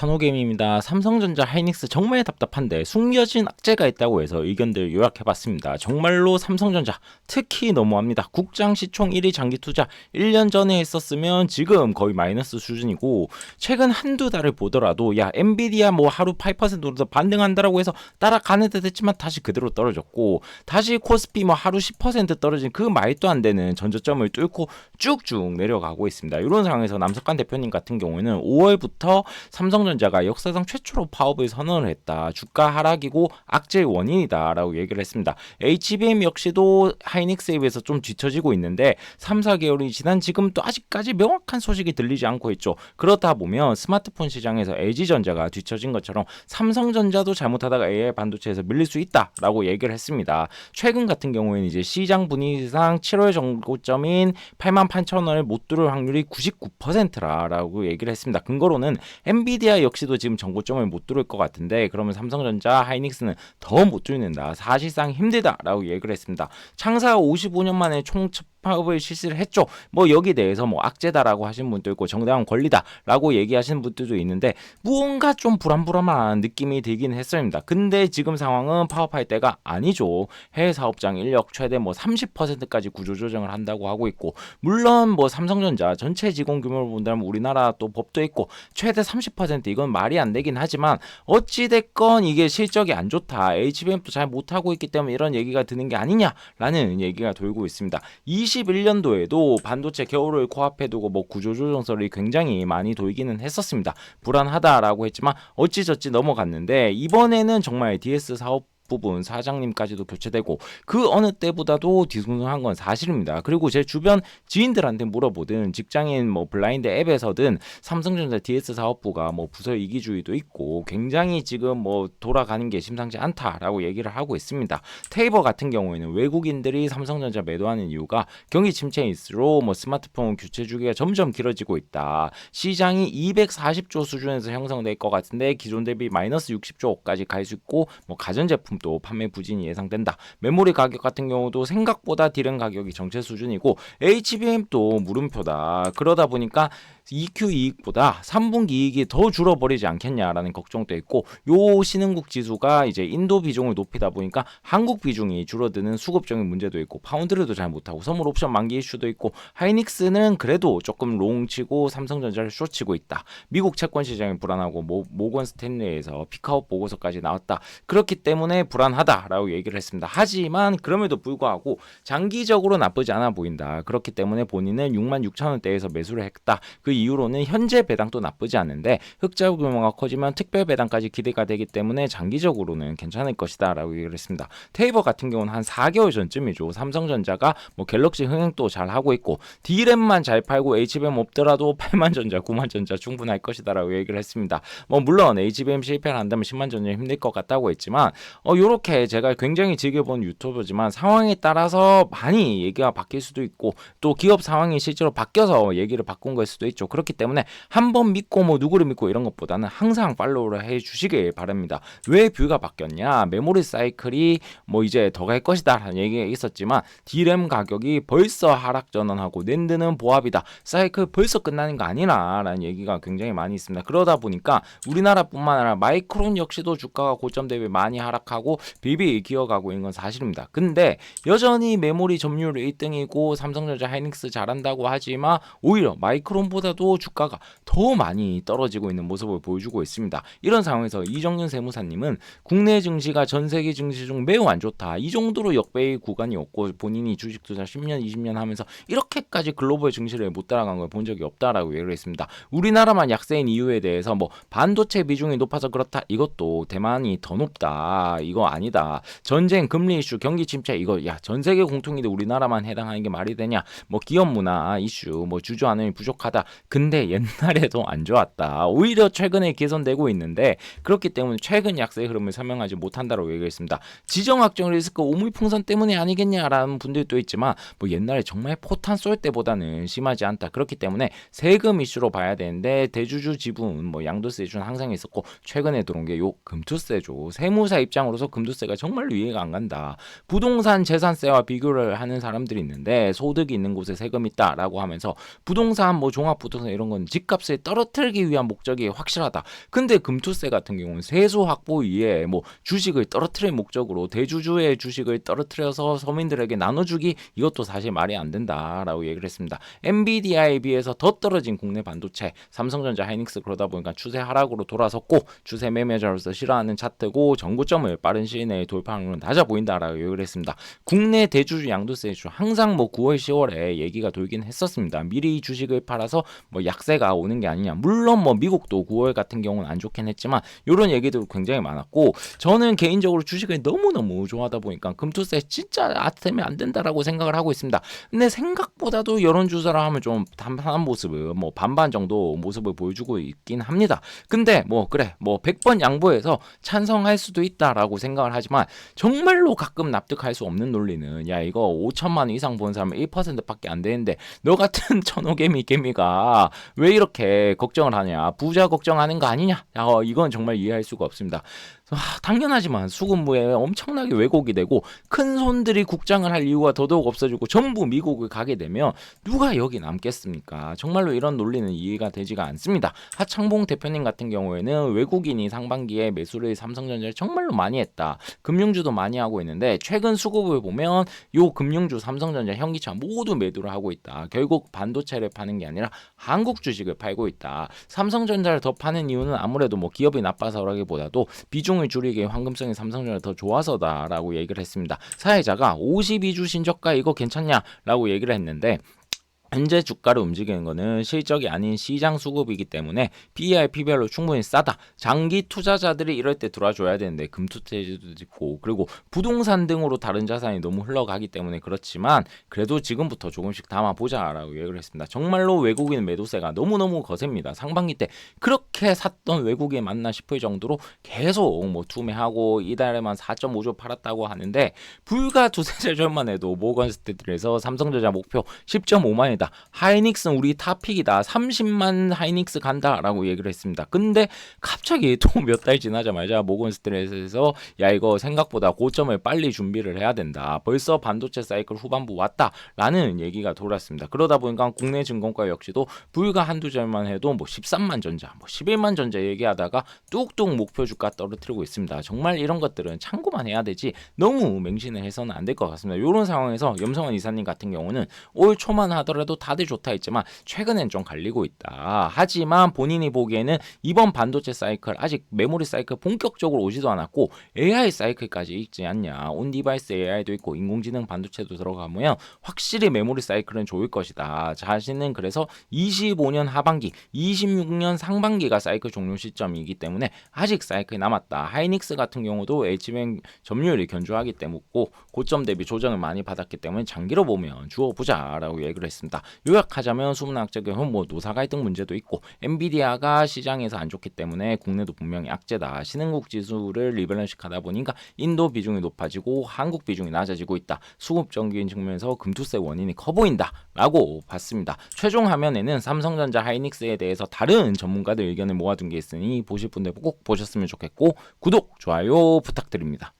산호게임입니다. 삼성전자 하이닉스 정말 답답한데 숨겨진 악재가 있다고 해서 의견들 요약해봤습니다. 정말로 삼성전자 특히 너무합니다. 국장시총 1위 장기투자 1년 전에 했었으면 지금 거의 마이너스 수준이고, 최근 한두 달을 보더라도 야 엔비디아 뭐 하루 8%로 반등한다라고 해서 따라가는 듯 했지만 다시 그대로 떨어졌고, 다시 코스피 뭐 하루 10% 떨어진 그 말도 안 되는 전저점을 뚫고 쭉쭉 내려가고 있습니다. 이런 상황에서 남석환 대표님 같은 경우에는 5월부터 삼성전자가 역사상 최초로 파업을 선언을 했다. 주가 하락이고 악재의 원인이다 라고 얘기를 했습니다. HBM 역시도 하이닉스에 비해서 좀 뒤처지고 있는데 3, 4개월이 지난 지금 또 아직까지 명확한 소식이 들리지 않고 있죠. 그렇다 보면 스마트폰 시장에서 LG전자가 뒤처진 것처럼 삼성전자도 잘못하다가 AI 반도체에서 밀릴 수 있다라고 얘기를 했습니다. 최근 같은 경우에는 이제 시장 분위기상 7월 정고점인 88,000원을 못 뚫을 확률이 99%라고 얘기를 했습니다. 근거로는 엔비디아 역시도 지금 정고점을 못 뚫을 것 같은데, 그러면 삼성전자, 하이닉스는 더 못 뚫는다. 사실상 힘들다라고 얘기를 했습니다. 창사 55년 만에 총파업을 실시를 했죠. 뭐 여기 대해서 뭐 악재다라고 하신 분도 있고 정당한 권리다라고 얘기하시는 분들도 있는데, 무언가 좀 불안불안한 느낌이 들긴 했습니다. 근데 지금 상황은 파업할 때가 아니죠. 해외 사업장 인력 최대 뭐 30%까지 구조조정을 한다고 하고 있고, 물론 뭐 삼성전자 전체 직원 규모를 본다면 우리나라 또 법도 있고 최대 30% 이건 말이 안 되긴 하지만, 어찌됐건 이게 실적이 안 좋다, HBM도 잘 못하고 있기 때문에 이런 얘기가 드는 게 아니냐라는 얘기가 돌고 있습니다. 21년도에도 반도체 겨울을 코앞에 두고 뭐 구조조정설이 굉장히 많이 돌기는 했었습니다. 불안하다라고 했지만 어찌저찌 넘어갔는데, 이번에는 정말 DS 사업 부분 사장님까지도 교체되고 그 어느 때보다도 뒤숭숭한 건 사실입니다. 그리고 제 주변 지인들한테 물어보든 직장인 뭐 블라인드 앱에서든 삼성전자 DS 사업부가 뭐 부서 이기주의도 있고 굉장히 지금 뭐 돌아가는 게 심상치 않다라고 얘기를 하고 있습니다. 테이버 같은 경우에는 외국인들이 삼성전자 매도하는 이유가 경기 침체일수록 뭐 스마트폰 교체 주기가 점점 길어지고 있다. 시장이 240조 수준에서 형성될 것 같은데 기존 대비 마이너스 60조까지 갈 수 있고, 뭐 가전제품 또 판매 부진이 예상된다. 메모리 가격 같은 경우도 생각보다 디램 가격이 정체 수준이고 HBM도 물음표다. 그러다 보니까 EQ 이익보다 3분기 이익이 더 줄어버리지 않겠냐라는 걱정도 있고, 요 신흥국 지수가 이제 인도 비중을 높이다 보니까 한국 비중이 줄어드는 수급적인 문제도 있고, 파운드리도 잘 못하고 선물 옵션 만기 이슈도 있고, 하이닉스는 그래도 조금 롱치고 삼성전자를 숏치고 있다. 미국 채권 시장이 불안하고 모건 스탠리에서 피크아웃 보고서까지 나왔다. 그렇기 때문에 불안하다라고 얘기를 했습니다. 하지만 그럼에도 불구하고 장기적으로 나쁘지 않아 보인다. 그렇기 때문에 본인은 66,000원대에서 매수를 했다. 그 이후로는 현재 배당도 나쁘지 않은데 흑자 규모가 커지면 특별 배당까지 기대가 되기 때문에 장기적으로는 괜찮을 것이다 라고 얘기를 했습니다. 테이버 같은 경우는 한 4개월 전쯤이죠. 삼성전자가 뭐 갤럭시 흥행도 잘 하고 있고 D램만 잘 팔고 HBM 없더라도 8만전자 9만전자 충분할 것이다 라고 얘기를 했습니다. 뭐 물론 HBM 실패를 한다면 10만전자 힘들 것 같다고 했지만 요렇게 제가 굉장히 즐겨본 유튜버지만 상황에 따라서 많이 얘기가 바뀔 수도 있고, 또 기업 상황이 실제로 바뀌어서 얘기를 바꾼 걸 수도 있죠. 그렇기 때문에 한번 믿고 뭐 누구를 믿고 이런 것보다는 항상 팔로우를 해 주시길 바랍니다. 왜 뷰가 바뀌었냐? 메모리 사이클이 뭐 이제 더 갈 것이다 라는 얘기가 있었지만 D램 가격이 벌써 하락 전환하고 낸드는 보합이다. 사이클 벌써 끝나는 거 아니라 라는 얘기가 굉장히 많이 있습니다. 그러다 보니까 우리나라뿐만 아니라 마이크론 역시도 주가가 고점 대비 많이 하락하고 비비 기어가고 있는 건 사실입니다. 근데 여전히 메모리 점유율 1등이고 삼성전자 하이닉스 잘한다고 하지만 오히려 마이크론보다도 주가가 더 많이 떨어지고 있는 모습을 보여주고 있습니다. 이런 상황에서 이정윤 세무사님은 국내 증시가 전 세계 증시 중 매우 안 좋다. 이 정도로 역배의 구간이 없고 본인이 주식 투자 10년 20년 하면서 이렇게까지 글로벌 증시를 못 따라간 걸 본 적이 없다라고 얘기를 했습니다. 우리나라만 약세인 이유에 대해서 뭐 반도체 비중이 높아서 그렇다, 이것도 대만이 더 높다, 이거 아니다. 전쟁, 금리 이슈, 경기 침체, 이거 야 전 세계 공통인데 우리나라만 해당하는 게 말이 되냐. 뭐 기업 문화 이슈, 뭐 주저앉음이 부족하다. 근데 옛날에도 안 좋았다. 오히려 최근에 개선되고 있는데, 그렇기 때문에 최근 약세의 흐름을 설명하지 못한다고 얘기했습니다. 지정학적 리스크 오물풍선 때문에 아니겠냐라는 분들도 있지만, 뭐 옛날에 정말 포탄 쏠 때보다는 심하지 않다. 그렇기 때문에 세금 이슈로 봐야 되는데, 대주주 지분 뭐 양도세 이슈는 항상 있었고 최근에 들어온 게 요 금투세죠. 세무사 입장으로서 있다고서 금투세가 정말로 이해가 안 간다. 부동산 재산세와 비교를 하는 사람들이 있는데 소득이 있는 곳에 세금 있다라고 하면서 부동산 뭐 종합부동산 이런 건 집값을 떨어뜨리기 위한 목적이 확실하다. 근데 금투세 같은 경우는 세수 확보 위에 뭐 주식을 떨어뜨릴 목적으로 대주주의 주식을 떨어뜨려서 서민들에게 나눠주기, 이것도 사실 말이 안 된다라고 얘기를 했습니다. 엔비디아에 비해서 더 떨어진 국내 반도체 삼성전자, 하이닉스, 그러다 보니까 추세 하락으로 돌아섰고 추세 매매자로서 싫어하는 차트고 전고점을 빠른 시일 내에 돌파하는 건 낮아 보인다라고 얘기를 했습니다. 국내 대주주 양도세 주 항상 뭐 9월 10월에 얘기가 돌긴 했었습니다. 미리 주식을 팔아서 뭐 약세가 오는 게 아니냐. 물론 뭐 미국도 9월 같은 경우는 안 좋긴 했지만 이런 얘기도 굉장히 많았고, 저는 개인적으로 주식을 너무너무 좋아하다 보니까 금투세 진짜 아트면 안 된다라고 생각을 하고 있습니다. 근데 생각보다도 여론조사를 하면 좀 단단한 모습을 뭐 반반 정도 모습을 보여주고 있긴 합니다. 근데 뭐 그래 뭐 100번 양보해서 찬성할 수도 있다라고 생각을 하지만 정말로 가끔 납득할 수 없는 논리는, 야 이거 5천만 원 이상 본 사람은 1%밖에 안 되는데 너 같은 천호개미가 왜 이렇게 걱정을 하냐, 부자 걱정하는 거 아니냐, 이건 정말 이해할 수가 없습니다. 당연하지만 수급부에 엄청나게 왜곡이 되고 큰 손들이 국장을 할 이유가 더더욱 없어지고 전부 미국을 가게 되면 누가 여기 남겠습니까? 정말로 이런 논리는 이해가 되지가 않습니다. 하창봉 대표님 같은 경우에는 외국인이 상반기에 매수를 삼성전자를 정말로 많이 했다, 금융주도 많이 하고 있는데 최근 수급을 보면 요 금융주 삼성전자, 현기차 모두 매도를 하고 있다. 결국 반도체를 파는 게 아니라 한국 주식을 팔고 있다. 삼성전자를 더 파는 이유는 아무래도 뭐 기업이 나빠서라기보다도 비중을 줄이기에 황금성이 삼성전자 더 좋아서다라고 얘기를 했습니다. 사회자가 52주 신저가 이거 괜찮냐라고 얘기를 했는데, 현재 주가를 움직이는 거는 실적이 아닌 시장 수급이기 때문에 PER, PBR로 충분히 싸다. 장기 투자자들이 이럴 때 들어와줘야 되는데 금투세도 있고 그리고 부동산 등으로 다른 자산이 너무 흘러가기 때문에 그렇지만 그래도 지금부터 조금씩 담아보자라고 얘기를 했습니다. 정말로 외국인 매도세가 너무너무 거셉니다. 상반기 때 그렇게 샀던 외국인 맞나 싶을 정도로 계속 뭐 투매하고 이달에만 4.5조 팔았다고 하는데, 불과 두세 달 전만 해도 모건스탠리에서 삼성전자 목표 10.5만이 하이닉스는 우리 탑픽이다, 30만 하이닉스 간다라고 얘기를 했습니다. 근데 갑자기 또 몇 달 지나자마자 모건스트레이트에서 야 이거 생각보다 고점을 빨리 준비를 해야 된다, 벌써 반도체 사이클 후반부 왔다라는 얘기가 돌았습니다. 그러다 보니까 국내 증권가 역시도 불과 한두 달만 해도 뭐 13만 전자, 뭐 11만 전자 얘기하다가 뚝뚝 목표 주가 떨어뜨리고 있습니다. 정말 이런 것들은 참고만 해야 되지 너무 맹신을 해서는 안 될 것 같습니다. 이런 상황에서 염성원 이사님 같은 경우는 올 초만 하더라도 다들 좋다 했지만 최근엔 좀 갈리고 있다. 하지만 본인이 보기에는 이번 반도체 사이클 아직 메모리 사이클 본격적으로 오지도 않았고 AI 사이클까지 있지 않냐. 온 디바이스 AI도 있고 인공지능 반도체도 들어가면 확실히 메모리 사이클은 좋을 것이다. 자신은 그래서 25년 하반기, 26년 상반기가 사이클 종료 시점이기 때문에 아직 사이클이 남았다. 하이닉스 같은 경우도 HBM 점유율이 견조하기 때문에 고점 대비 조정을 많이 받았기 때문에 장기로 보면 주워보자라고 얘기를 했습니다. 요약하자면 수문학적 경우 뭐 노사 갈등 문제도 있고 엔비디아가 시장에서 안 좋기 때문에 국내도 분명히 악재다. 신흥국 지수를 리밸런싱 하다 보니까 인도 비중이 높아지고 한국 비중이 낮아지고 있다. 수급적인 측면에서 금투세 원인이 커 보인다라고 봤습니다. 최종 화면에는 삼성전자, 하이닉스에 대해서 다른 전문가들 의견을 모아둔 게 있으니 보실 분들 꼭 보셨으면 좋겠고 구독, 좋아요 부탁드립니다.